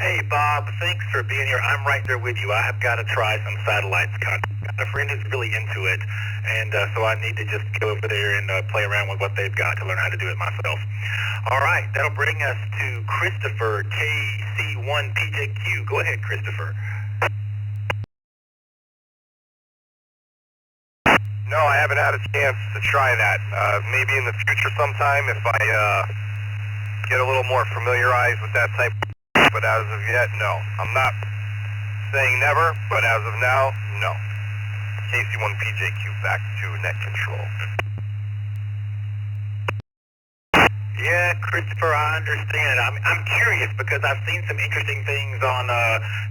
Hey, Bob, thanks for being here. I'm right there with you. I have got to try some satellites. Got a friend who's really into it, and so I need to just go over there and play around with what they've got to learn how to do it myself. All right, that'll bring us to Christopher, KC1PJQ. Go ahead, Christopher. No, I haven't had a chance to try that. Maybe in the future sometime if I get a little more familiarized with that type. But as of yet, no. I'm not saying never, but as of now, no. KC1PJQ back to net control. Yeah, Christopher, I understand. I'm curious because I've seen some interesting things on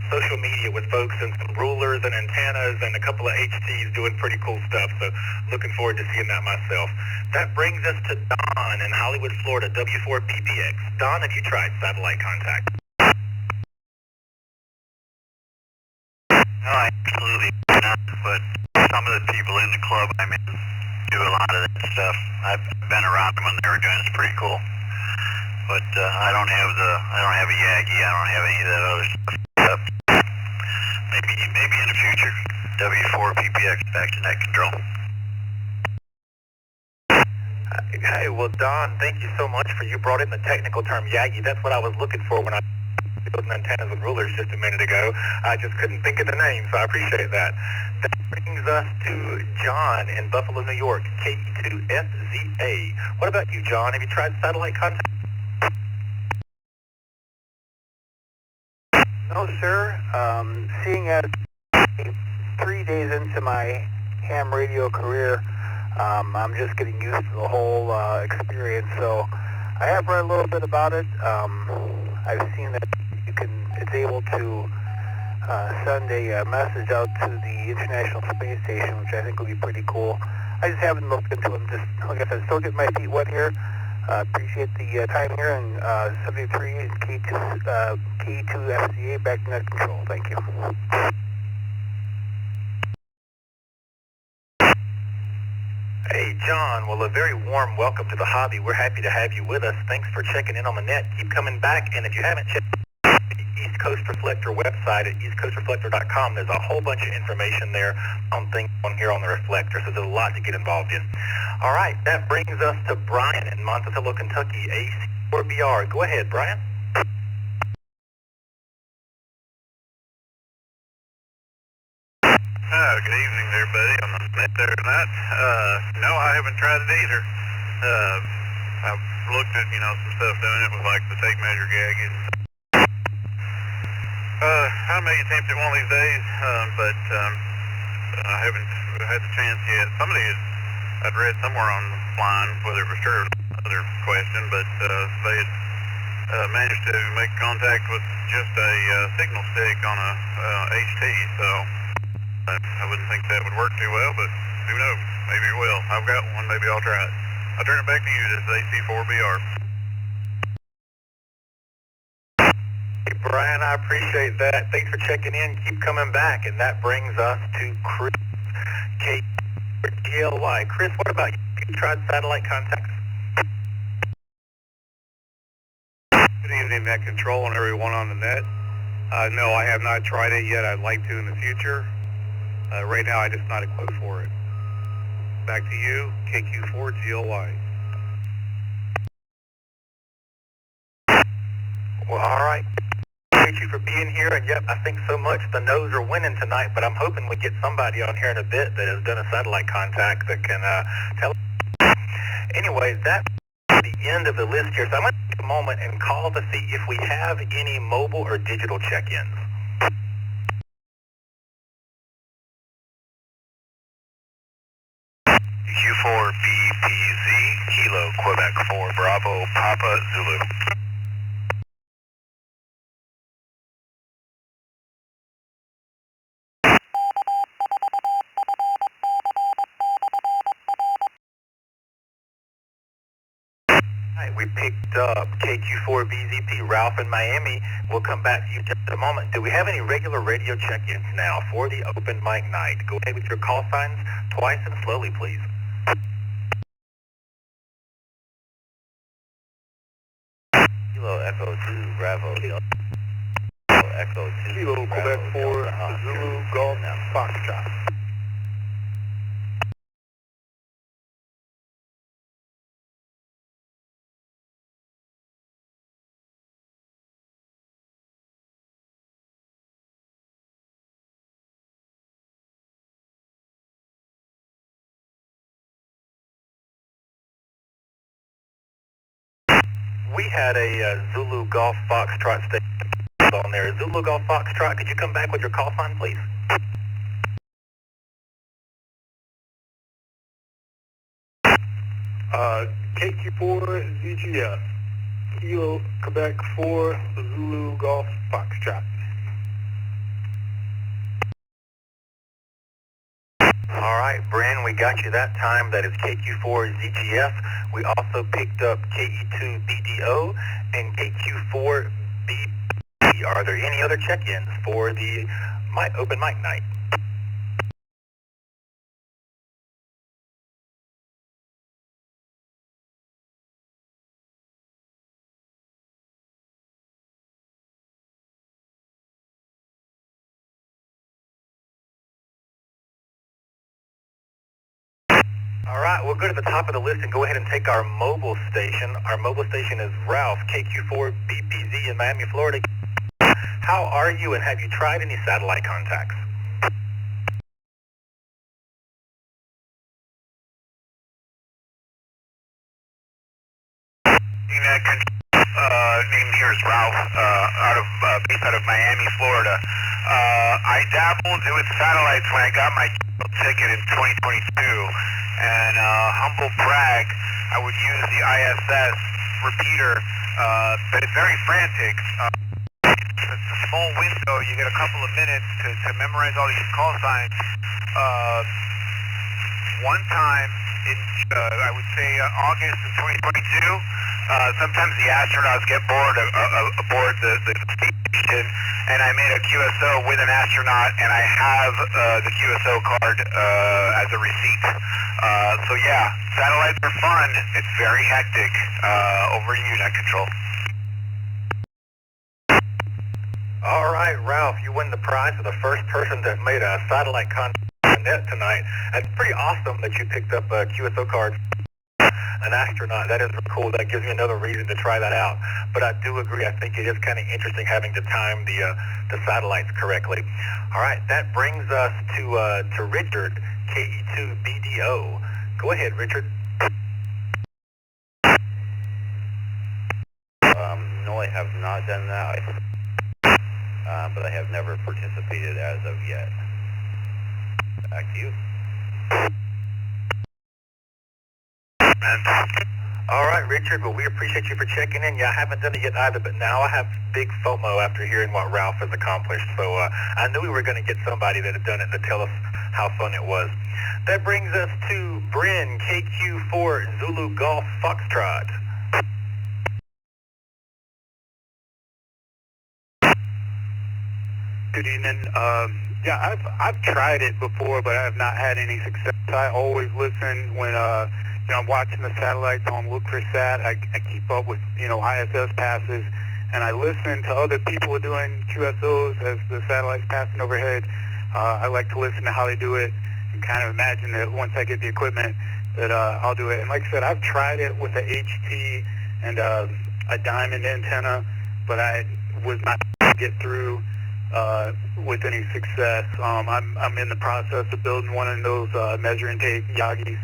social media with folks and some rulers and antennas and a couple of HTs doing pretty cool stuff. So looking forward to seeing that myself. That brings us to Don in Hollywood, Florida, W4PPX. Don, have you tried satellite contact? No, absolutely not, but some of the people in the club I'm in do a lot of that stuff. I've been around them when they were doing it. It's pretty cool. But I don't have a Yagi, I don't have any of that other stuff. Maybe in the future, W4PPX back to net control. Hey, well, Don, thank you so much for you brought in the technical term Yagi. That's what I was looking for when I building antennas with rulers just a minute ago. I just couldn't think of the name, so I appreciate that. That brings us to John in Buffalo, New York, KE2FZA. What about you, John? Have you tried satellite contact? No, sir. Seeing as 3 days into my ham radio career, I'm just getting used to the whole experience. So I have read a little bit about it. I've seen that it's able to send a message out to the International Space Station, which I think will be pretty cool. I just haven't looked into them. Just like I said, still getting my feet wet here. Appreciate the time here, and 73 K2FCA back to net control. Thank you. Hey, John. Well, a very warm welcome to the hobby. We're happy to have you with us. Thanks for checking in on the net. Keep coming back, and if you haven't checked the East Coast Reflector website at eastcoastreflector.com, there's a whole bunch of information there on things on here on the Reflector, so there's a lot to get involved in. All right, that brings us to Brian in Monticello, Kentucky, AC4BR. Go ahead, Brian. Good evening, everybody. I'm on the net there tonight. No, I haven't tried it either. I've looked at, some stuff doing it with like the tape measure gag. I may attempt it one of these days, but I haven't had the chance yet. I'd read somewhere online, whether it was true or another question, but they had managed to make contact with just a signal stick on a HT, so I wouldn't think that would work too well, but who knows? Maybe it will. I've got one. Maybe I'll try it. I'll turn it back to you. This is AC4BR. Hey, Brian, I appreciate that. Thanks for checking in. Keep coming back, and that brings us to Chris, KGLY. Chris, what about you? Have you tried satellite contacts? Good evening, net control and everyone on the net. No, I have not tried it yet. I'd like to in the future. Right now, I'm just not equipped for it. Back to you, KQ4GLY. Well, all right. Thank you for being here, and yep, I think so much the no's are winning tonight, but I'm hoping we get somebody on here in a bit that has done a satellite contact that can tell. Anyway, that's the end of the list here, so I'm going to take a moment and call to see if we have any mobile or digital check-ins. Q4BPZ, Kilo, Quebec 4, Bravo, Papa, Zulu. Right, we picked up KQ4BZP, Ralph in Miami. We'll come back to you in just a moment. Do we have any regular radio check-ins now for the open mic night? Go ahead with your call signs twice and slowly, please. Kilo Echo 2, Bravo. Echo 2. Kilo, Quebec 4, Zulu, Golf, Foxtrot. We had a Zulu Golf Foxtrot station on there. Zulu Golf Foxtrot, could you come back with your call sign, please? KQ4 ZGF, Kilo, Quebec 4, Zulu, Golf, Foxtrot. All right, Bryn, we got you that time. That is KQ4 ZGF. We also picked up KE2 BDO and KQ4 BP. Are there any other check-ins for the open mic night? All right, we'll go to the top of the list and go ahead and take our mobile station. Our mobile station is Ralph, KQ4 BPZ in Miami, Florida. How are you, and have you tried any satellite contacts? Name here is Ralph, based out of Miami, Florida. I dabbled with satellites when I got my ticket in 2022, and humble brag, I would use the ISS repeater, but it's very frantic. It's a small window, you get a couple of minutes to memorize all these call signs. One time in, I would say August of 2022, sometimes the astronauts get bored aboard the station, and I made a QSO with an astronaut, and I have the QSO card as a receipt. So yeah, satellites are fun. It's very hectic. Over to you, Net Control. All right, Ralph, you win the prize for the first person that made a satellite contact on the net tonight. It's pretty awesome that you picked up a QSO card. An astronaut, that is cool. That gives me another reason to try that out. But I do agree, I think it is kind of interesting having to time the satellites correctly. All right, that brings us to Richard, KE2 BDO. Go ahead, Richard. No, I have not done that, but I have never participated as of yet. Back to you. All right, Richard, well, we appreciate you for checking in. Yeah, I haven't done it yet either, but now I have big FOMO after hearing what Ralph has accomplished. So I knew we were going to get somebody that had done it to tell us how fun it was. That brings us to Bryn, KQ4 Zulu Golf Foxtrot. Good evening. Yeah, I've tried it before, but I have not had any success. I always listen when I'm watching the satellites on Look4Sat. I keep up with ISS passes, and I listen to other people doing QSOs as the satellites passing overhead. I like to listen to how they do it and kind of imagine that once I get the equipment that I'll do it. And like I said, I've tried it with a HT and a diamond antenna, but I was not able to get through with any success. I'm in the process of building one of those measure and tape Yagis.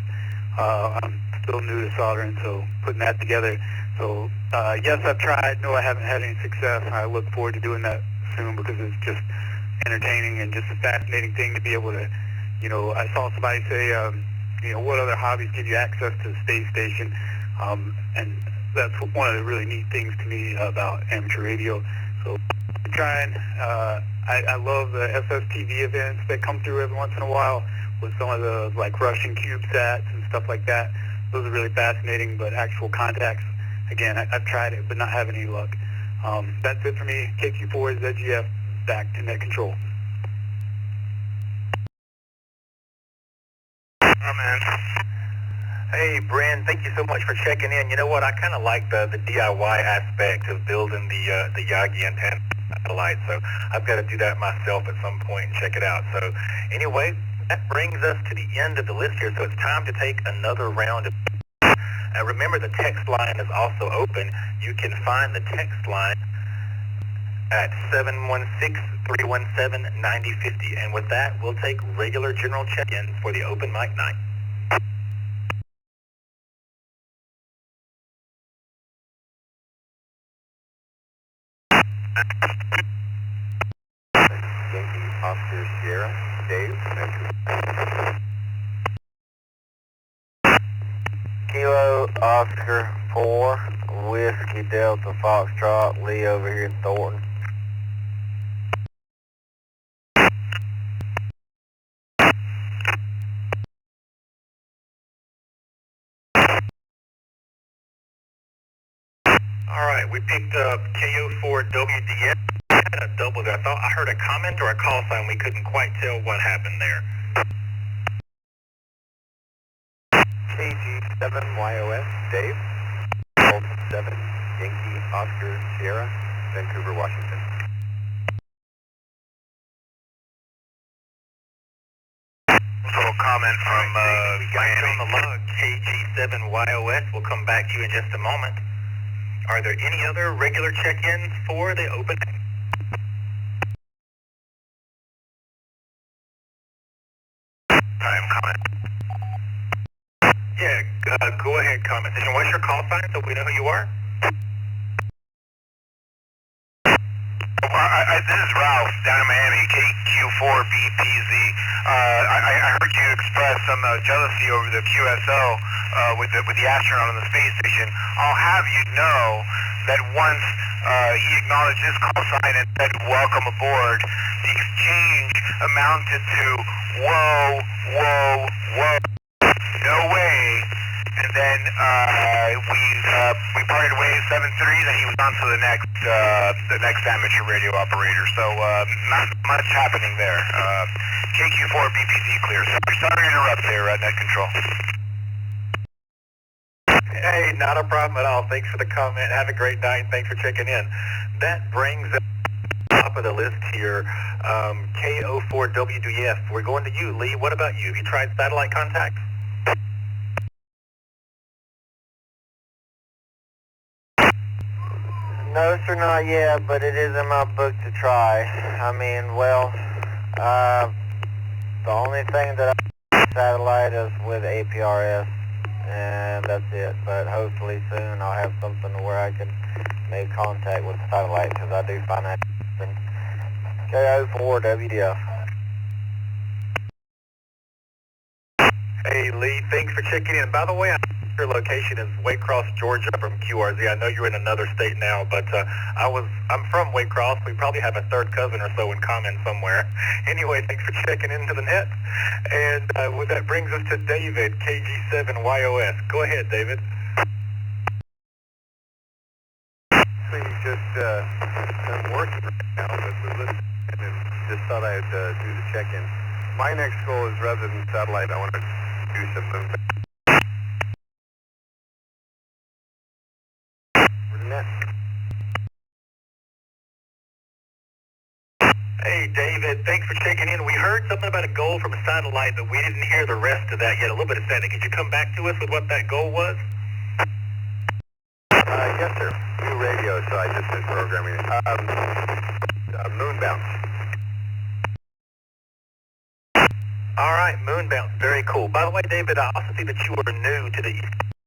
I'm still new to soldering, so putting that together. So yes, I've tried. No, I haven't had any success. I look forward to doing that soon because it's just entertaining and just a fascinating thing to be able to, I saw somebody say, what other hobbies give you access to the space station? And that's one of the really neat things to me about amateur radio. So I'm trying. I love the SSTV events that come through every once in a while with some of the Russian CubeSats and stuff like that. Those are really fascinating, but actual contacts, again, I've tried it, but not having any luck. That's it for me. KQ4 ZGF, back to Net Control. Oh, man. Hey, Bryn, thank you so much for checking in. You know what? I kind of like the DIY aspect of building the Yagi antenna. satellite, so I've got to do that myself at some point and check it out. So anyway, that brings us to the end of the list here, so it's time to take another round of... remember, the text line is also open. You can find the text line at 716-317-9050. And with that, we'll take regular general check-in for the open mic night. Yankee Oscar Sierra, Dave, Kilo Oscar 4, Whiskey Delta Foxtrot, Lee over here in Thornton. All right, we picked up KO4WDS. I had a double there. I thought I heard a comment or a call sign. We couldn't quite tell what happened there. KG7YOS, Dave, 7 Yankee Oscar Sierra, Vancouver, Washington. Little comment from we got you Miami. on the log, KG7YOS. We'll come back to you in just a moment. Are there any other regular check-ins for the open? Time comment. Yeah, go ahead, comment. And what's your call sign so we know who you are? This is Ralph down in Miami, KQ4BPZ. I heard you express some jealousy over the QSO with the astronaut on the space station. I'll have you know that once he acknowledged his call sign and said welcome aboard, the exchange amounted to whoa, whoa, whoa, no way. And then we parted ways 7-3, then he was on to the next amateur radio operator. So not much happening there. KQ4 BPZ clear. Sorry to interrupt there, net control. Hey, not a problem at all. Thanks for the comment. Have a great night. Thanks for checking in. That brings us to the top of the list here. KO4WDF. We're going to you, Lee. What about you? Have you tried satellite contact? No, sir, not yet, but it is in my book to try. I mean, well, the only thing that I satellite is with APRS, and that's it. But hopefully soon I'll have something where I can make contact with satellite, because I do find that interesting. KO4WDF. Hey, Lee, thanks for checking in. By the way, your location is Waycross, Georgia from QRZ. I know you're in another state now, but I'm from Waycross. We probably have a third cousin or so in common somewhere. Anyway, thanks for checking into the net. And that brings us to David, KG7YOS. Go ahead, David. Actually, I'm working right now, but was listening and just thought I'd do the check-in. My next goal is rather than satellite, I want to do something. Hey, David, thanks for checking in. We heard something about a goal from a satellite, but we didn't hear the rest of that yet. A little bit of static. Could you come back to us with what that goal was? Yes, sir. New radio, so I just did programming. Moon bounce. All right, moon bounce. Very cool. By the way, David, I also see that you are new to the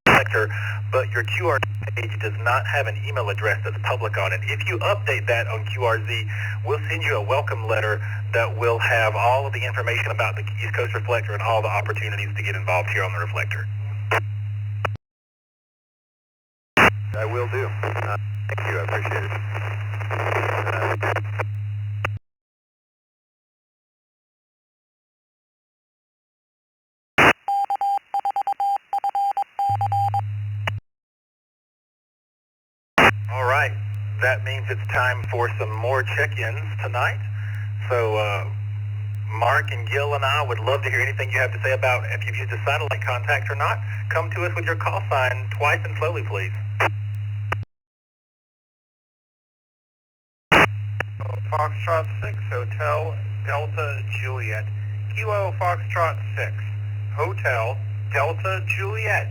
Reflector, but your QRZ page does not have an email address that's public on it. If you update that on QRZ, we'll send you a welcome letter that will have all of the information about the East Coast Reflector and all the opportunities to get involved here on the Reflector. I will do. Thank you. I appreciate it. All right, that means it's time for some more check-ins tonight. So Mark and Gil and I would love to hear anything you have to say about if you've used a satellite contact or not. Come to us with your call sign twice and slowly, please. Foxtrot 6, Hotel Delta Juliet. Kilo Foxtrot 6, Hotel Delta Juliet.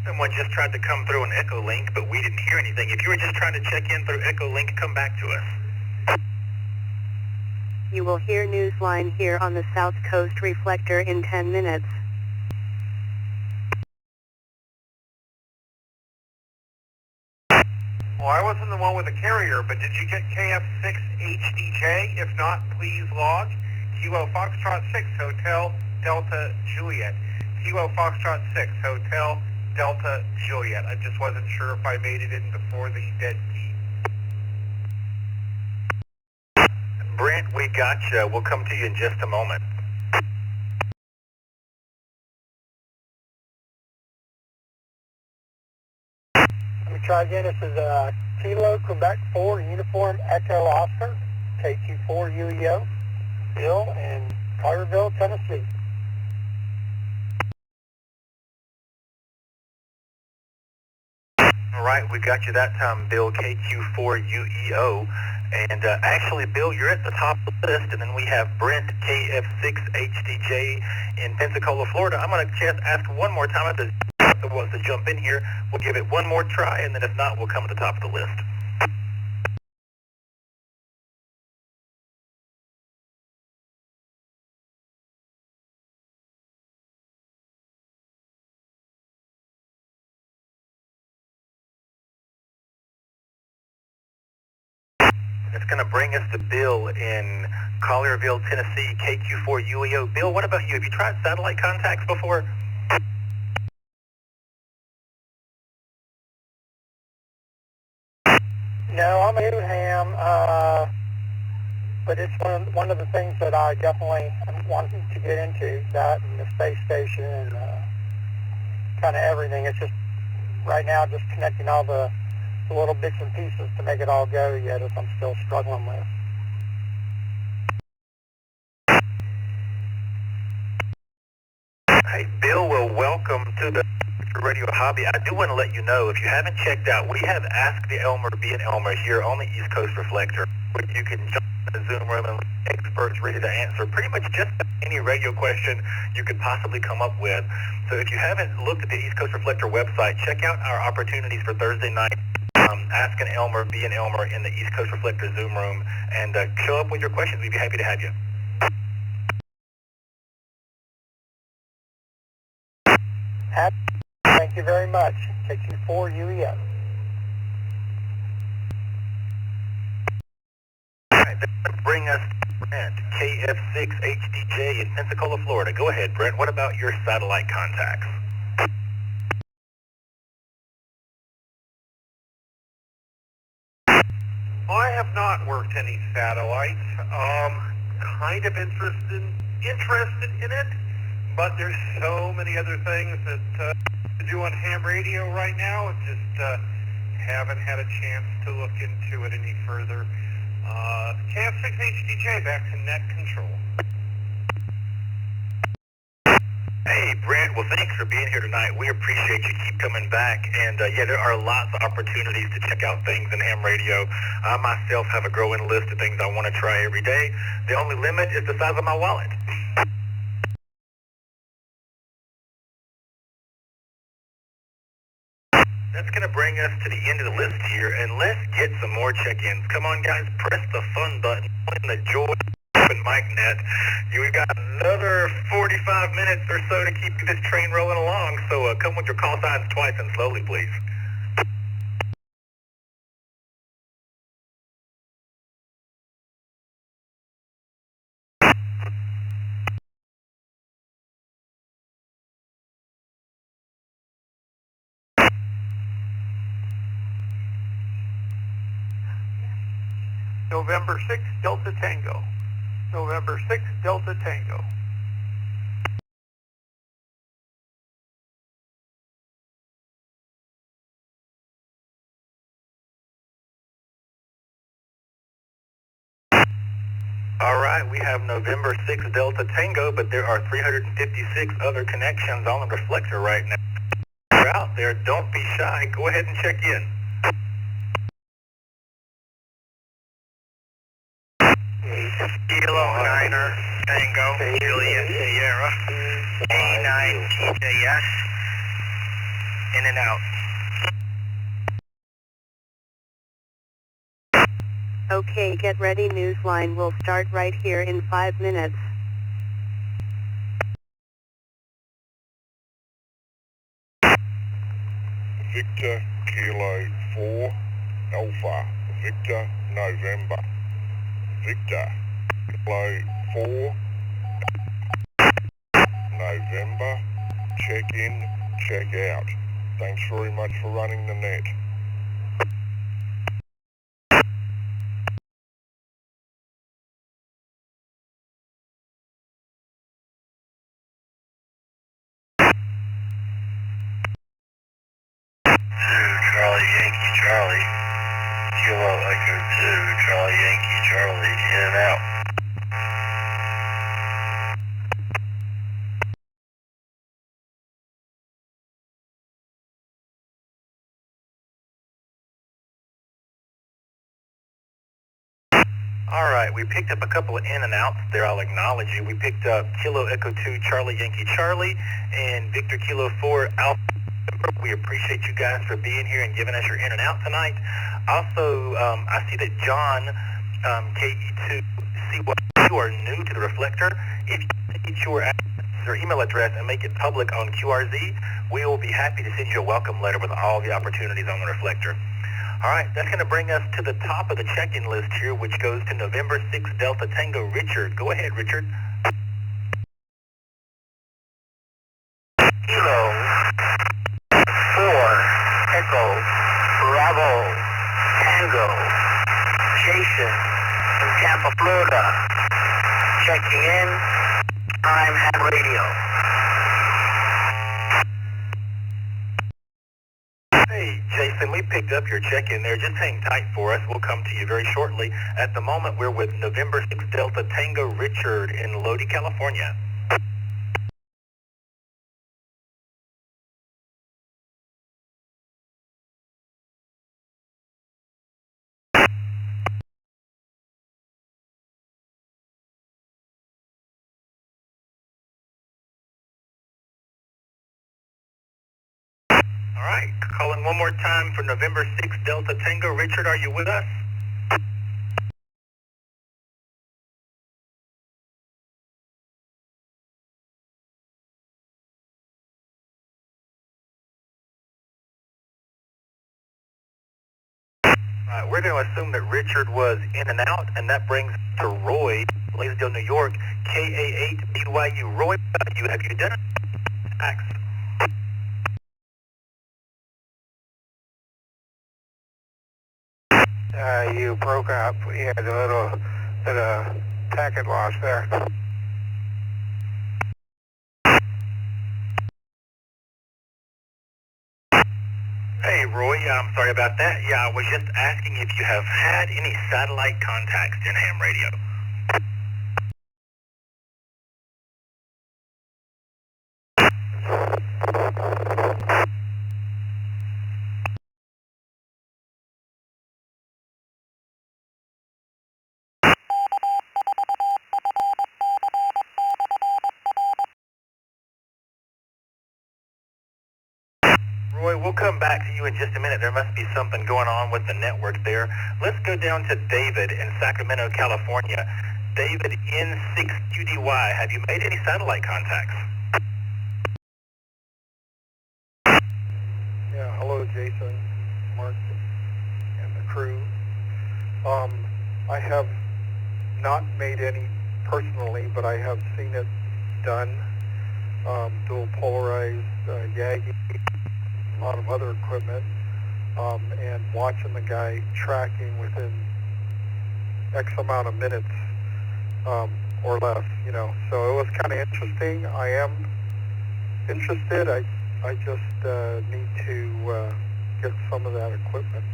Someone just tried to come through an Echo Link, but we didn't hear anything. If you were just trying to check in through Echo Link, come back to us. You will hear Newsline here on the South Coast Reflector in 10 minutes. Well, I wasn't the one with the carrier, but did you get KF6HDJ? If not, please log. Kilo Foxtrot 6, Hotel Delta Juliet. Kilo Foxtrot 6, Hotel Delta Juliet. I just wasn't sure if I made it in before the dead key. Brent, we got you. We'll come to you in just a moment. Let me try again. This is Kilo Quebec 4 Uniform Echo Oscar, KQ4 UEO, Bill in Collierville, Tennessee. All right, we got you that time, Bill, KQ4UEO. And actually, Bill, you're at the top of the list, and then we have Brent, KF6HDJ in Pensacola, Florida. I'm going to just ask one more time if the wants to jump in here. We'll give it one more try, and then if not, we'll come to the top of the list. It's going to bring us to Bill in Collierville, Tennessee, KQ4UEO. Bill, what about you? Have you tried satellite contacts before? No, I'm a new ham, but it's one of the things that I definitely want to get into, that and the space station and kind of everything. It's just right now just connecting all the little bits and pieces to make it all go yet, as I'm still struggling with. Hey, Bill, well, welcome to the radio hobby. I do want to let you know, if you haven't checked out, we have Ask the Elmer, Be an Elmer here on the East Coast Reflector, where you can jump in the Zoom room and experts ready to answer pretty much just any radio question you could possibly come up with. So if you haven't looked at the East Coast Reflector website, check out our opportunities for Thursday night. Ask an Elmer, Be an Elmer in the East Coast Reflector Zoom room, and show up with your questions. We'd be happy to have you. Thank you very much. KQ4 UEO. All right, that's going to bring us to Brent, KF6HDJ in Pensacola, Florida. Go ahead, Brent. What about your satellite contacts? I have not worked any satellites. Kind of interested in it, but there's so many other things that to do on ham radio right now. Just haven't had a chance to look into it any further. KF6HDJ, back to net control. Hey, Brent, well, thanks for being here tonight. We appreciate you. Keep coming back. And, yeah, there are lots of opportunities to check out things in ham radio. I myself have a growing list of things I want to try every day. The only limit is the size of my wallet. That's going to bring us to the end of the list here, and let's get some more check-ins. Come on, guys, press the fun button in the joy open mic net. We got another 45 minutes or so to keep this train rolling along, so come with your call signs twice and slowly, please. November 6 Delta Tango. November 6 Delta Tango. All right, we have November 6 Delta Tango, but there are 356 other connections on the Reflector right now. If you're out there, don't be shy. Go ahead and check in. Kilo Niner Tango, Juliet Sierra, 89 TJS, in and out. Okay, get ready. Newsline will start right here in 5 minutes. Victor Kilo 4 Alpha, Victor November, Victor Kilo 4 November, check in, check out. Thanks very much for running the net. Charlie Yankee Charlie, Kilo Echo 2, Charlie Yankee Charlie, in and out. All right, we picked up a couple of in and outs there. I'll acknowledge you. We picked up Kilo Echo 2 Charlie Yankee Charlie and Victor Kilo 4 Alpha. We appreciate you guys for being here and giving us your in and out tonight. Also, I see that John, KE2CY, you are new to the Reflector. If you get your email address and make it public on QRZ, we will be happy to send you a welcome letter with all the opportunities on the Reflector. All right, that's going to bring us to the top of the check-in list here, which goes to November 6 Delta Tango Richard. Go ahead, Richard. Kilo 4 Echo Bravo Tango, Jason in Tampa, Florida, checking in, I'm ham radio. Hey, Jason, we picked up your check-in there. Just hang tight for us. We'll come to you very shortly. At the moment, we're with November 6 Delta Tango Richard in Lodi, California. All right, calling one more time for November 6 Delta Tango. Richard, are you with us? We're going to assume that Richard was in and out, and that brings us to Roy, Blaisdell, New York, KA8BYU. Roy, have you done it? Thanks. You broke up. You had a little bit of packet loss there. Hey, Roy, I'm sorry about that. Yeah, I was just asking if you have had any satellite contacts in ham radio. Roy, we'll come back to you in just a minute. There must be something going on with the network there. Let's go down to David in Sacramento, California. David, N6QDY, have you made any satellite contacts? Yeah, hello Jason, Mark, and the crew. I have not made any personally, but I have seen it done. Dual polarized, Yagi, a lot of other equipment, and watching the guy tracking within X amount of minutes or less, you know. So it was kind of interesting. I am interested. I just need to get some of that equipment.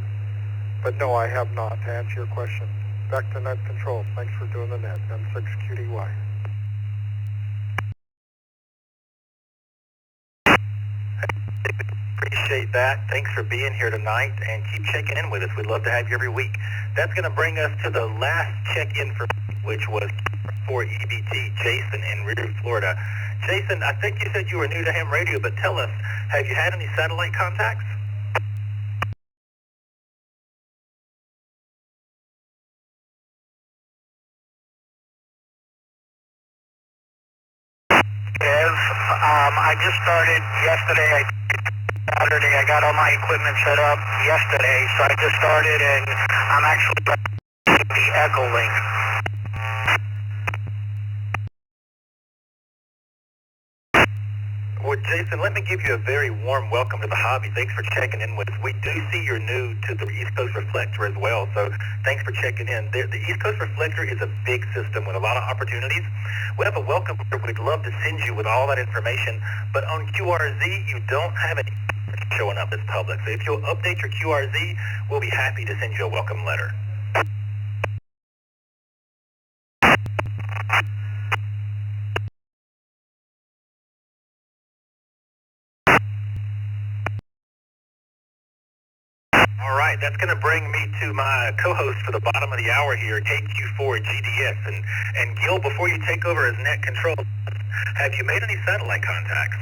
But no, I have not, to answer your question. Back to net control. Thanks for doing the net. M6QDY. Appreciate that. Thanks for being here tonight, and keep checking in with us. We'd love to have you every week. That's going to bring us to the last check-in for, which was for EBT, Jason in Rio, Florida. Jason, I think you said you were new to ham radio, but tell us, have you had any satellite contacts? I just started yesterday. Saturday, I got all my equipment set up yesterday, so I just started, and I'm actually the Echo Link. Well, Jason, let me give you a very warm welcome to the hobby. Thanks for checking in with us. We do see you're new to the East Coast Reflector as well, so thanks for checking in. The East Coast Reflector is a big system with a lot of opportunities. We have a welcome letter we'd love to send you with all that information, but on QRZ, you don't have any showing up as public. So if you'll update your QRZ, we'll be happy to send you a welcome letter. All right, that's going to bring me to my co-host for the bottom of the hour here, KQ4 GDS. And Gil, before you take over as net control, have you made any satellite contacts?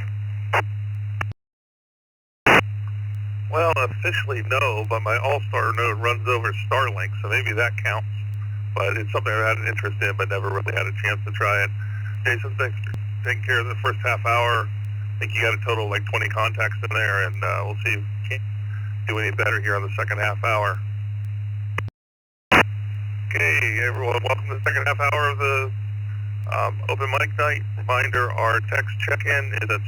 Well, officially no, but my All-Star node runs over Starlink, so maybe that counts. But it's something I had an interest in, but never really had a chance to try it. Jason, thanks for taking care of the first half hour. I think you got a total of like 20 contacts in there, and we'll see if we can do any better here on the second half hour. Okay, everyone, welcome to the second half hour of the open mic night. Reminder, our text check-in is at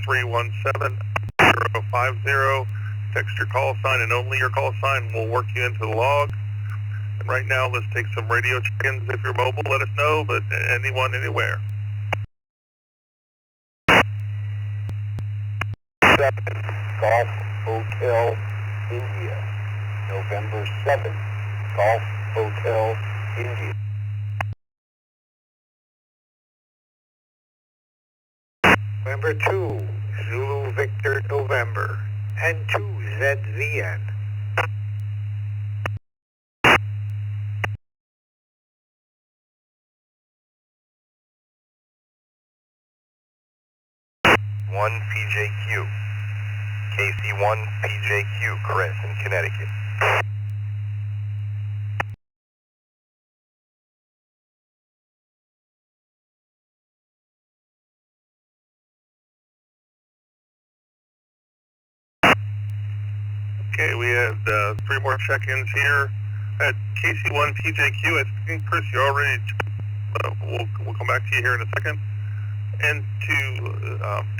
716-317-050. Text your call sign and only your call sign will work you into the log. And right now, let's take some radio check-ins. If you're mobile, let us know, but anyone, anywhere. 7 Golf Hotel, India. November 7th, Golf Hotel, India. November 2, Zulu Victor November, and 2 ZZN. One PJQ. KC1 PJQ, Chris in Connecticut. Okay, we had 3 more check-ins here at KC1 PJQ. I think, Chris, you already, we'll come back to you here in a second.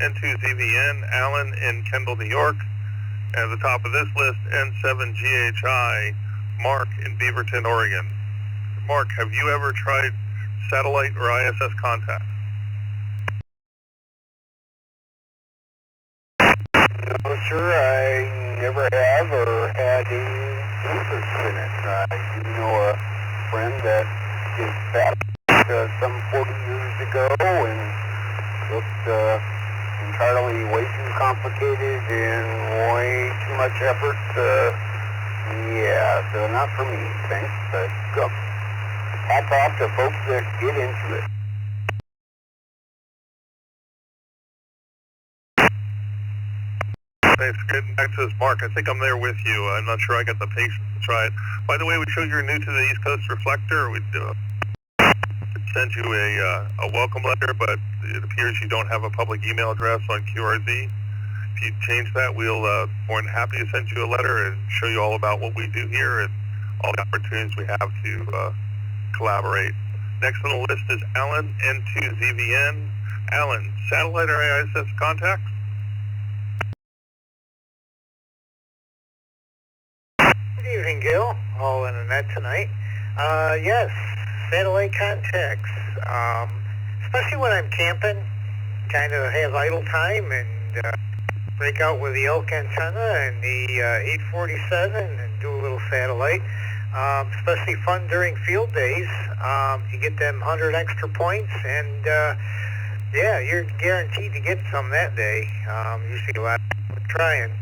N2ZVN, Allen in Kendall, New York. At the top of this list, N7GHI, Mark in Beaverton, Oregon. Mark, have you ever tried satellite or ISS contact? No, sir, I never have or had any interest in it. I do know a friend that did that some 40 years ago and looked entirely way too complicated and way too much effort. Yeah, so not for me, thanks, but hats off to folks that get into it. Thanks for getting back to this, Mark. I think I'm there with you. I'm not sure I got the patience to try it. By the way, we showed you're new to the East Coast Reflector. We'd send you a welcome letter, but it appears you don't have a public email address on QRZ. If you change that, we'll more than happy to send you a letter and show you all about what we do here and all the opportunities we have to collaborate. Next on the list is Alan, N2ZVN. Alan, satellite or ISS contacts? Good evening, Gil. All in the net tonight. Yes, satellite contacts. Especially when I'm camping, kind of have idle time and break out with the elk antenna and the 847 and do a little satellite. Especially fun during field days. You get them 100 extra points and yeah, you're guaranteed to get some that day. Usually a lot of people trying.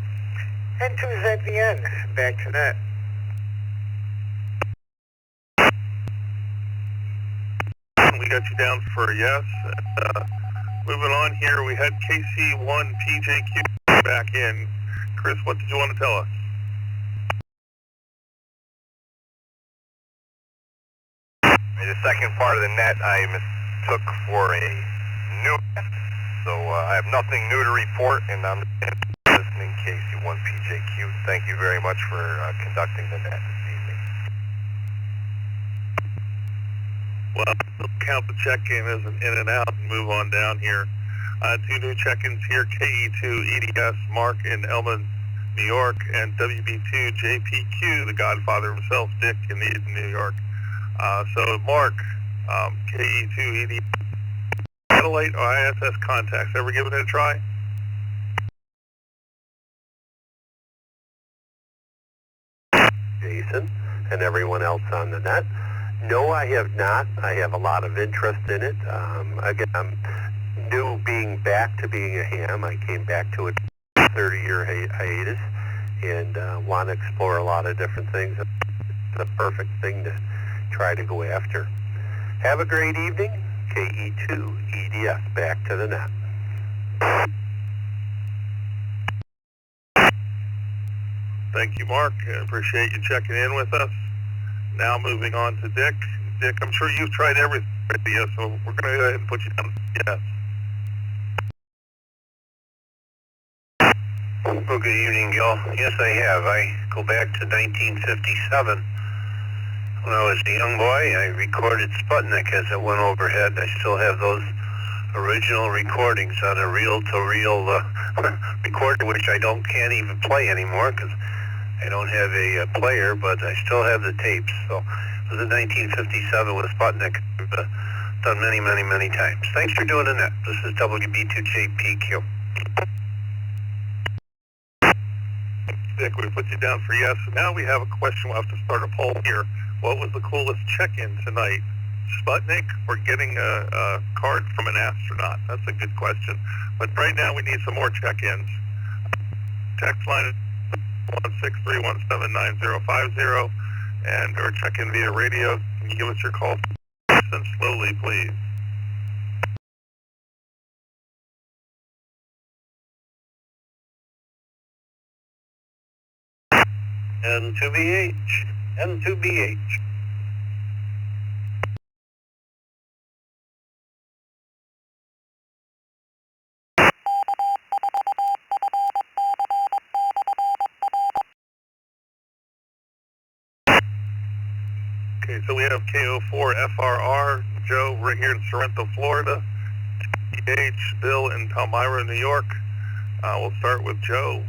And two's at the end, back to net. We got you down for a yes. Moving on here, we had KC1 PJQ back in. Chris, what did you want to tell us? The second part of the net I mistook for a new net, so I have nothing new to report, and I'm listening KC1 PJQ. Thank you very much for conducting the net this evening. Well, we'll count the check-in as an in and out and move on down here. Two new check-ins here, KE2 EDS, Mark in Elman, New York, and WB2 JPQ, the godfather himself, Dick in New York. So Mark, KE2 EDS, satellite or ISS contacts, ever given it a try? Jason and everyone else on the net. No, I have not. I have a lot of interest in it. Again, I'm new being back to being a ham. I came back to a 30-year hiatus and want to explore a lot of different things. It's the perfect thing to try to go after. Have a great evening. KE2 EDS, back to the net. Thank you, Mark. I appreciate you checking in with us. Now moving on to Dick. Dick, I'm sure you've tried everything, so we're going to go ahead and put you down. Yes. Well, good evening, Gil. Yes, I have. I go back to 1957. When I was a young boy, I recorded Sputnik as it went overhead. I still have those original recordings on a reel-to-reel recorder, which I can't even play anymore because I don't have a player, but I still have the tapes. So it was in 1957 with Sputnik. I've done many, many, many times. Thanks for doing the net. This is WB2JPQ. Dick, we put you down for yes. Now we have a question. We'll have to start a poll here. What was the coolest check-in tonight? Sputnik or getting a card from an astronaut? That's a good question. But right now we need some more check-ins. Text line is 163179050, and or check in via radio. Can you give us your call? Listen slowly, please. N2BH. N2BH. Okay, so we have KO4FRR, Joe, right here in Sorrento, Florida. TH, Bill in Palmyra, New York. We'll start with Joe.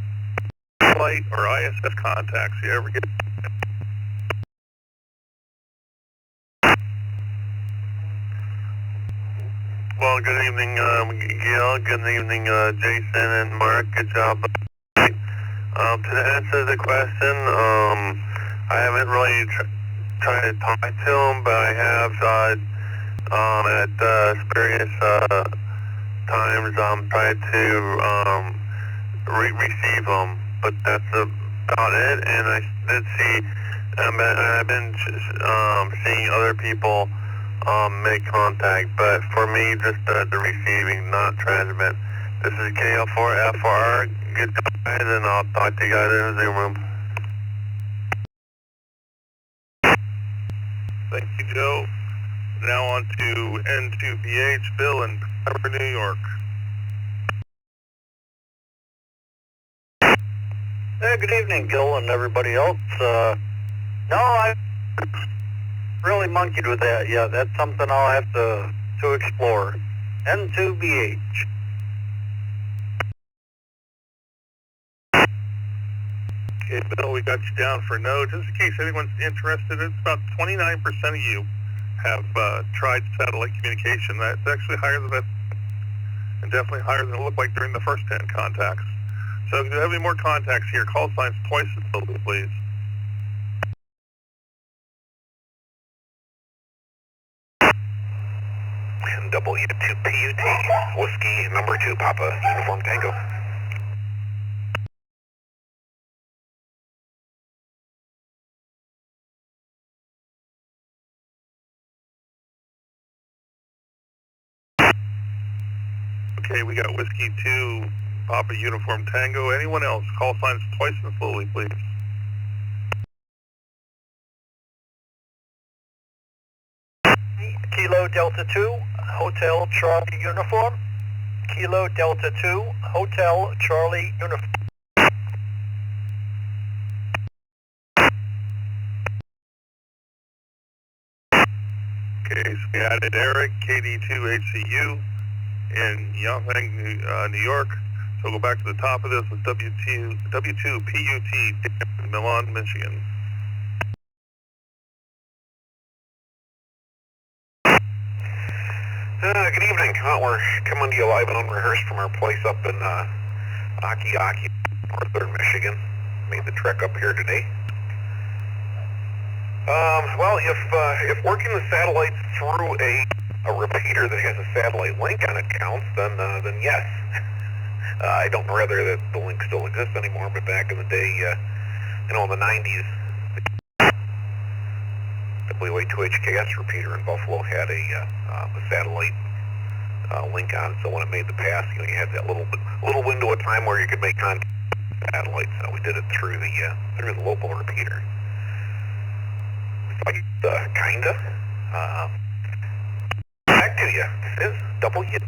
Flight or ISS contacts, you ever get? Well, good evening, Gail. Good evening, Jason and Mark. Good job. To answer the question, I haven't really tried to talk to him, but I have at various times tried to receive them, but that's about it. And I did see, I've been seeing other people make contact, but for me, just the receiving, not transmit. This is KL4FR. Good guys, and I'll talk to you guys in the Zoom room. Thank you, Joe. Now on to N2BH, Bill in Palmyra, New York. Hey, good evening, Gil and everybody else. No, I really monkeyed with that. Yeah, that's something I'll have to explore. N2BH. Okay, Bill, we got you down for no. Just in case anyone's interested, it's about 29% of you have tried satellite communication. That's actually higher than that, and definitely higher than it looked like during the first 10 contacts. So if you have any more contacts here, call signs twice as slowly, please. W2PUT, Whiskey number 2, Papa, Uniform Tango. Okay, we got Whiskey 2, Papa Uniform Tango. Anyone else? Call signs twice as slowly, please. Kilo Delta 2, Hotel Charlie Uniform. Kilo Delta 2, Hotel Charlie Uniform. Okay, so we added Eric, KD2HCU in Yonheng, New York. So go back to the top of this with W2PUT, Milan, Michigan. Good evening. We're coming to you live and unrehearsed from our place up in Aki, northern Michigan. Made the trek up here today. Well, if working the satellites through a repeater that has a satellite link on it counts, then yes. I don't know whether the link still exists anymore, but back in the day, in the 90s, the WA2HKS repeater in Buffalo had a satellite link on it, so when it made the pass, you had that little window of time where you could make contact with satellites. So we did it through the local repeater. Kinda. Back to you. This is WUT.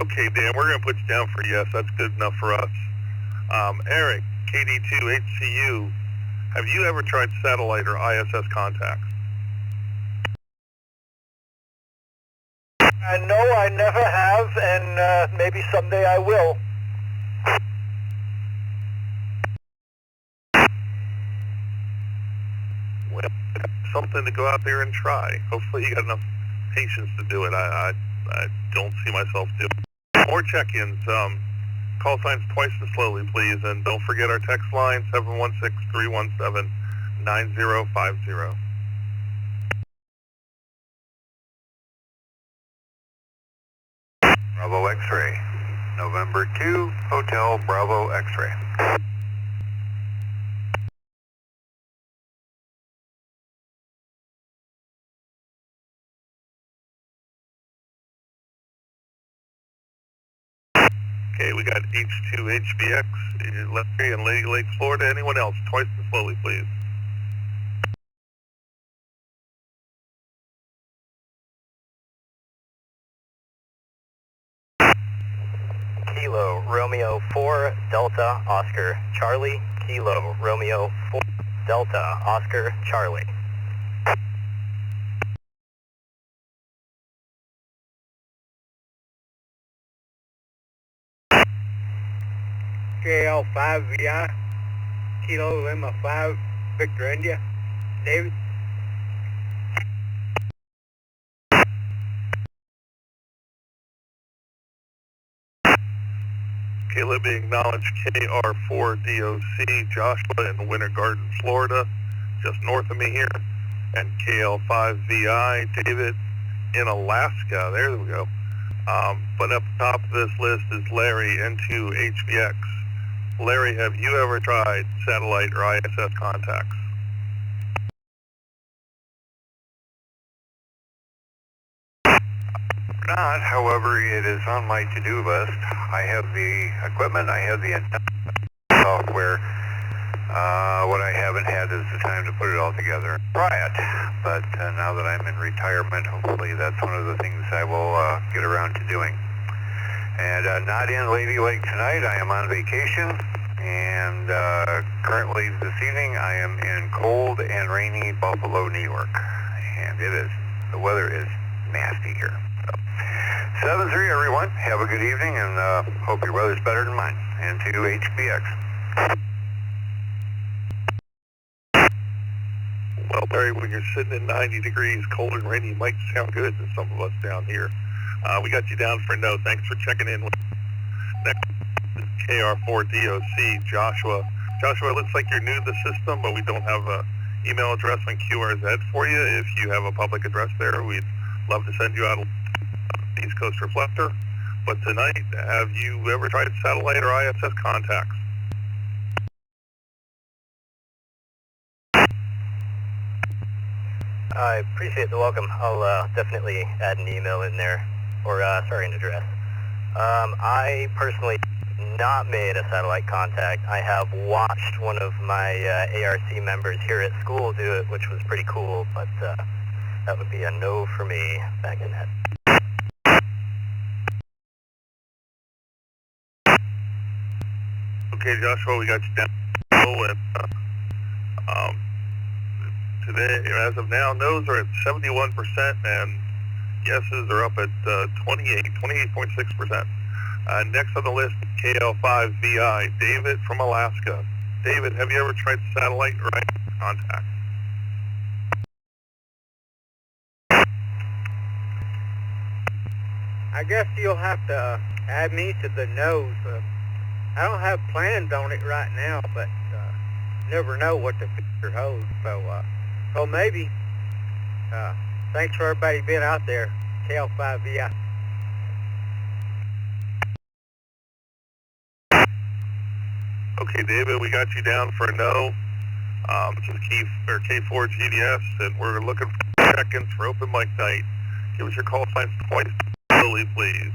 Okay, Dan, we're going to put you down for yes. That's good enough for us. Eric, KD2HCU, have you ever tried satellite or ISS contacts? No, I never have, and maybe someday I will. Well, something to go out there and try. Hopefully you got enough patience to do it. I don't see myself doing it. More check-ins. Call signs twice as slowly, please, and don't forget our text line, 716-317-9050. Bravo X-ray. November 2, Hotel Bravo X-ray. Okay, we got H2HBX, Lefty and Lady Lake, Florida. Anyone else? Twice as slowly, please. Kilo Romeo 4 Delta Oscar Charlie. Kilo Romeo 4 Delta Oscar Charlie. JL5VI, Kilo Lima 5, Victor India, David. Caleb being acknowledged, KR4DOC, Joshua in Winter Garden, Florida, just north of me here, and KL5VI, David in Alaska. There we go. But up top of this list is Larry, N2HVX. Larry, have you ever tried satellite or ISS contacts? Not, however, it is on my to-do list. I have the equipment, I have the software. What I haven't had is the time to put it all together and try it. But now that I'm in retirement, hopefully that's one of the things I will get around to doing. And not in Lady Lake tonight. I am on vacation, and currently this evening I am in cold and rainy Buffalo, New York. And the weather is nasty here. So, 7-3 everyone. everyone. Have a good evening, and hope your weather's better than mine. And to HBX. Well, Barry, when you're sitting at 90 degrees, cold and rainy, you might sound good to some of us down here. We got you down for no. Thanks for checking in. Next is KR4DOC, Joshua. Joshua, it looks like you're new to the system, but we don't have an email address on QRZ for you. If you have a public address there, we'd love to send you out an East Coast Reflector. But tonight, have you ever tried satellite or ISS contacts? I appreciate the welcome. I'll definitely add an email in there, or an address. I personally not made a satellite contact. I have watched one of my ARC members here at school do it, which was pretty cool, but that would be a no for me back in that. Okay, Joshua, we got you down. And today, as of now, no's are at 71%, and yeses are up at 28.6%. Next on the list, KL5VI, David from Alaska. David, have you ever tried satellite or contact? I guess you'll have to add me to the no's. I don't have plans on it right now, but never know what the future holds. So maybe. Thanks for everybody being out there. KL5VI. Okay, David, we got you down for a no. This is K4 GDS, and we're looking for check-ins for open mic night. Give us your call signs twice slowly, please.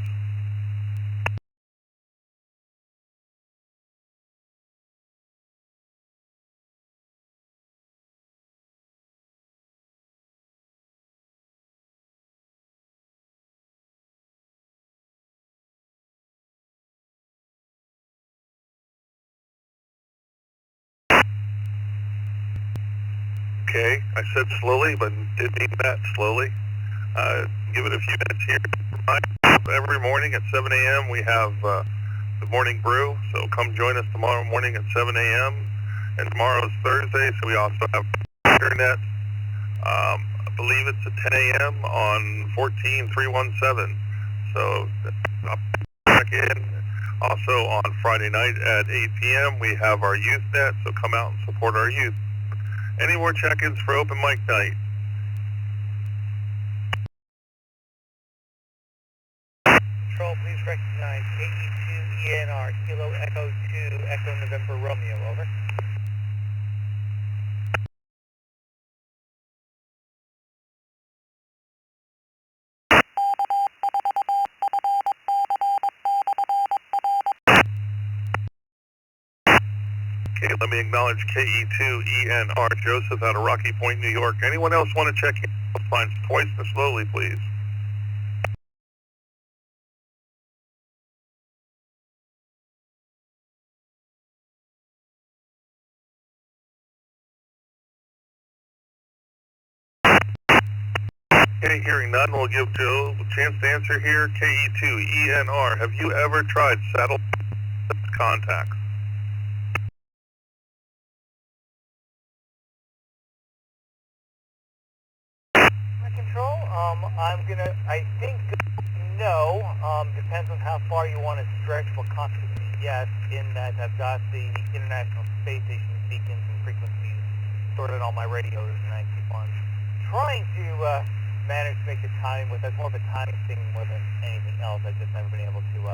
Okay, I said slowly, but didn't mean that slowly. Give it a few minutes here. Every morning at 7 a.m. we have the morning brew, so come join us tomorrow morning at 7 a.m. And tomorrow is Thursday, so we also have internet. I believe it's at 10 a.m. on 14317. So I'll check in. Also on Friday night at 8 p.m. we have our youth net, so come out and support our youth. Any more check-ins for open mic night? Control, please recognize KE2 ENR, Kilo Echo 2, Echo November Romeo, over. Okay, let me acknowledge KE2 ENR Joseph out of Rocky Point, New York. Anyone else want to check in? Lines twice as slowly, please. Okay, hearing none, we'll give Joe a chance to answer here. KE2 ENR, have you ever tried satellite contacts? Control, I think no, depends on how far you want to stretch. For constantly yes, in that I've got the International Space Station beacons and frequencies stored on all my radios, and I keep on trying to manage to make the timing with that's more of a timing thing more than anything else. I've just never been able to do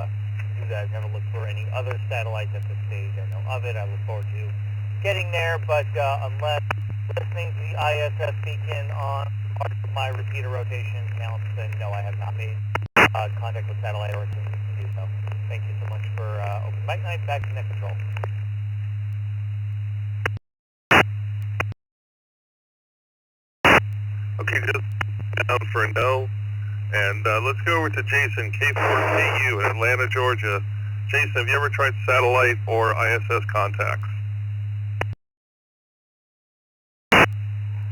that. I've never looked for any other satellites at this stage. I know of it. I look forward to getting there, but unless listening to the ISS beacon on part of my repeater rotation counts, then no, I have not made contact with satellite or attempted to do so. Thank you so much for open mic night. Back to net control. Okay, just down for a no. And let's go over to Jason, K4KU in Atlanta, Georgia. Jason, have you ever tried satellite or ISS contacts?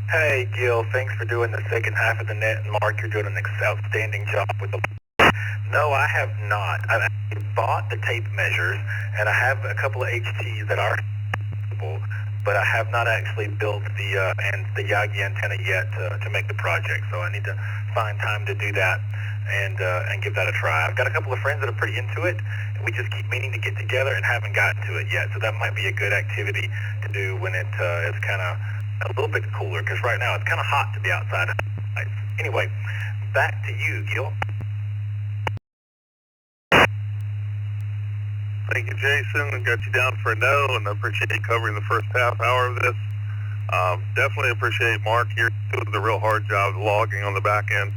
Hey, Gil, thanks for doing the second half of the net, and Mark, you're doing an outstanding job with the No, I have not. I've actually bought the tape measures, and I have a couple of HTs that are suitable, but I have not actually built the Yagi antenna yet to make the project. So I need to find time to do that and give that a try. I've got a couple of friends that are pretty into it, and we just keep meaning to get together and haven't gotten to it yet. So that might be a good activity to do when it's kind of a little bit cooler, because right now it's kind of hot to be outside. Anyway, back to you, Gil. Thank you, Jason. I got you down for a no, and I appreciate you covering the first half hour of this. Definitely appreciate Mark. You're doing the real hard job logging on the back end.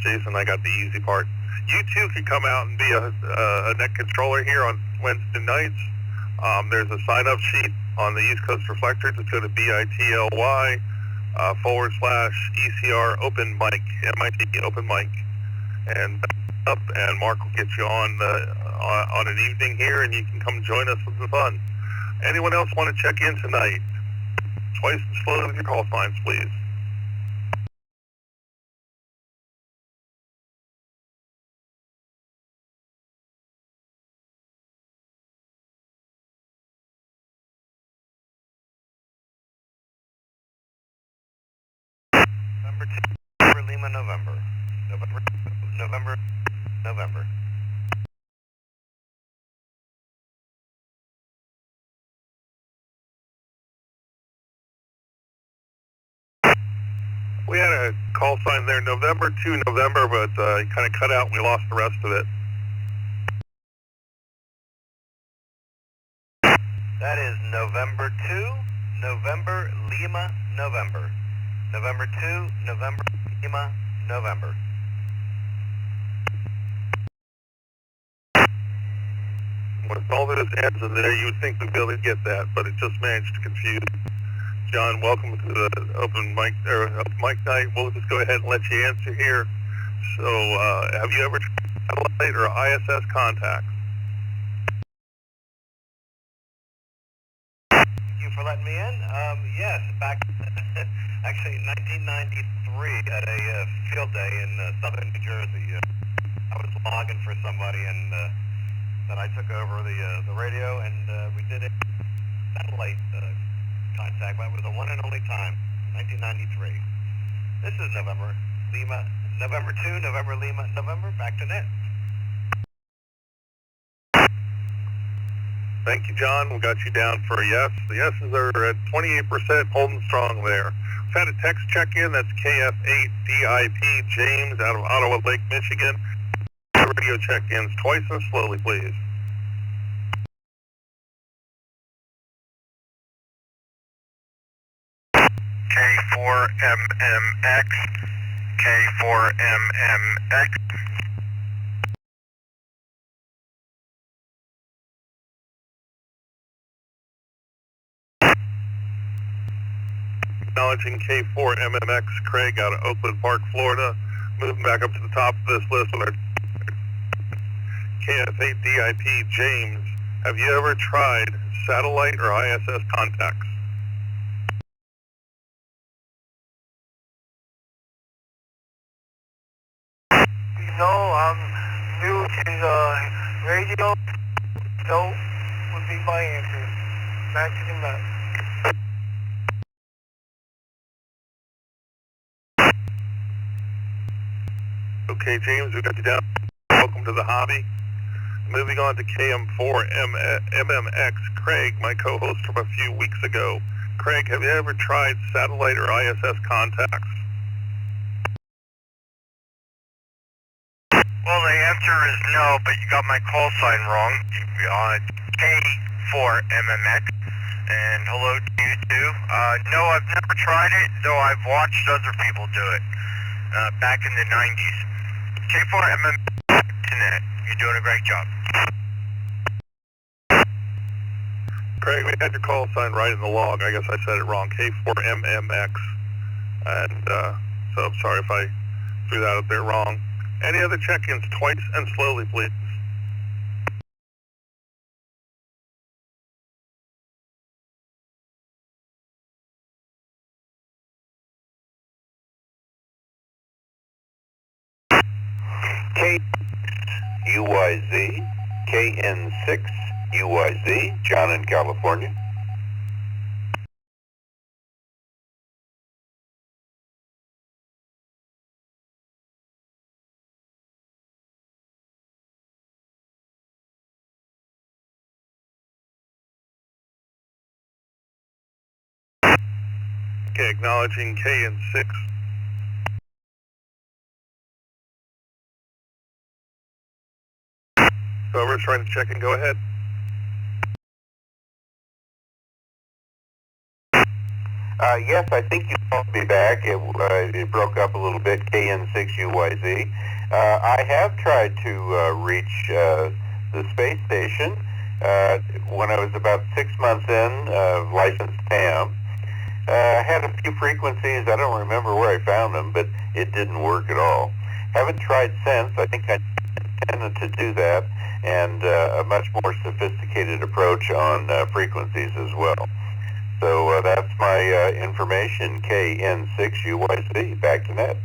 Jason, I got the easy part. You too can come out and be a net controller here on Wednesday nights. There's a sign-up sheet on the East Coast Reflector. Just go to bit.ly /ECR open mic, MIT open mic, and up, and Mark will get you on an evening here, and you can come join us with the fun. Anyone else want to check in tonight? Twice and slowly with your call signs, please. November 2, Lima, November. November 2, November, November. We had a call sign there, November to November, but it kind of cut out and we lost the rest of it. That is November 2, November, Lima, November. November 2, November, Lima, November. With all those ends in there, you would think we'd be able to get that, but it just managed to confuse. John, welcome to the open mic night. We'll just go ahead and let you answer here. So, have you ever tried satellite or ISS contacts? Thank you for letting me in. Yes, back actually 1993 at a field day in southern New Jersey. I was logging for somebody, and then I took over the radio, and we did a satellite contact, but it was the one and only time, 1993. This is November, Lima, November 2, November, Lima, November, back to net. Thank you, John. We got you down for a yes. The yeses are at 28%, holding strong there. We've had a text check-in. That's KF8DIP James out of Ottawa Lake, Michigan. Radio check-ins twice and slowly, please. K4MMX, K4MMX. Acknowledging K4MMX, Craig out of Oakland Park, Florida. Moving back up to the top of this list with our KF8DIP James. Have you ever tried satellite or ISS contacts? No, I'm new to radio. No would be my answer. Back to the net. Okay, James, we got you down. Welcome to the hobby. Moving on to KM4MMX, Craig, my co-host from a few weeks ago. Craig, have you ever tried satellite or ISS contacts? Well, the answer is no, but you got my call sign wrong. K4MMX, and hello to you too. No, I've never tried it, though I've watched other people do it back in the 90s. K4MMX, Internet, you're doing a great job. Craig, we had your call sign right in the log. I guess I said it wrong. K4MMX. And so I'm sorry if I threw that up there wrong. Any other check-ins twice and slowly, please? UYZ, KN6 UYZ, John in California. Okay, acknowledging KN6. Whoever's trying to check in, go ahead. Yes, I think you called me back. It broke up a little bit, KN6UYZ. I have tried to reach the space station when I was about 6 months in, licensed ham. I had a few frequencies. I don't remember where I found them, but it didn't work at all. Haven't tried since. I think I intended to do that, and a much more sophisticated approach on frequencies as well. So that's my information, KN6UYC. Back to net.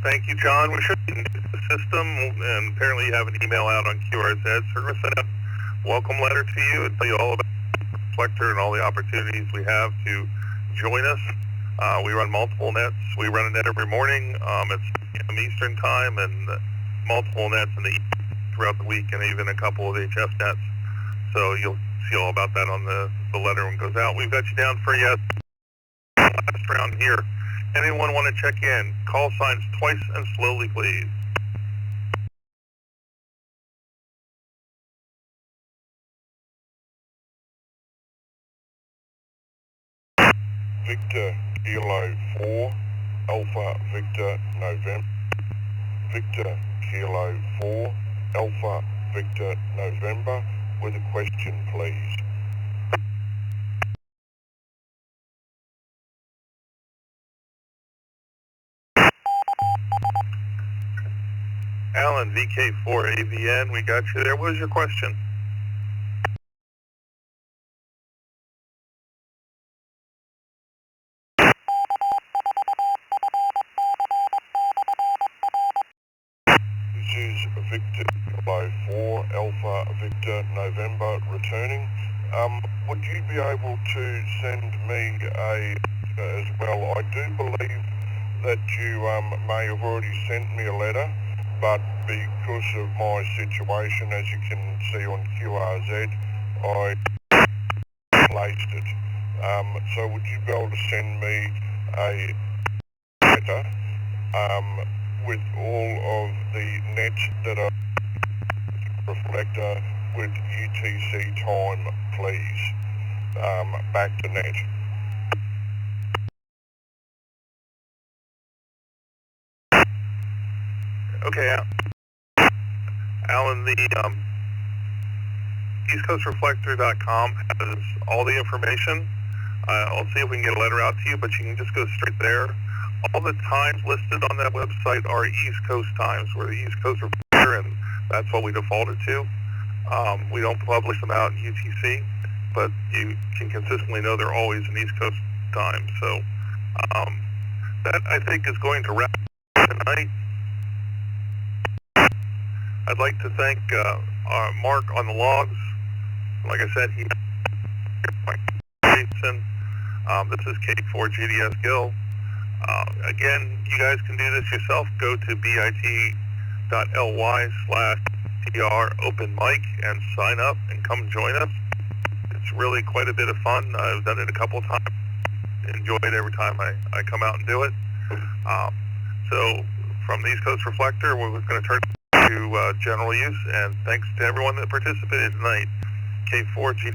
Thank you, John. We should be in the system, and apparently you have an email out on QRZ. So we're going to send a welcome letter to you and tell you all about Reflector and all the opportunities we have to join us. We run multiple nets. We run a net every morning at 6 p.m. Eastern time, and multiple nets in the throughout the week, and even a couple of HF nets. So you'll see all about that on the letter when it goes out. We've got you down for yet last round here. Anyone want to check in? Call signs twice and slowly, please. Victor Kilo 4, Alpha Victor November. Victor Kilo 4, Alpha Victor November, with a question, please. Alan, VK4 AVN, we got you there. What was your question? This is Victor Kilo 4, Alpha Victor November, returning. Would you be able to send me as well? I do believe that you may have already sent me a letter, but because of my situation, as you can see on QRZ, I placed it. So would you be able to send me a letter with all of the nets that are Reflector with UTC time, please? Back to net. Okay, Alan, the EastCoastReflector.com has all the information. I'll see if we can get a letter out to you, but you can just go straight there. All the times listed on that website are East Coast times. We're the East Coast Reflector, and that's what we defaulted to. We don't publish them out in UTC, but you can consistently know they're always in East Coast time. So that, I think, is going to wrap up tonight. I'd like to thank Mark on the logs. Like I said, he this is K4 GDS Gill. Again, you guys can do this yourself. Go to bit.ly/TR open mic and sign up and come join us. It's really quite a bit of fun. I've done it a couple of times. Enjoy it every time I come out and do it. So from the East Coast Reflector, we're going to turn to general use, and thanks to everyone that participated tonight. K4G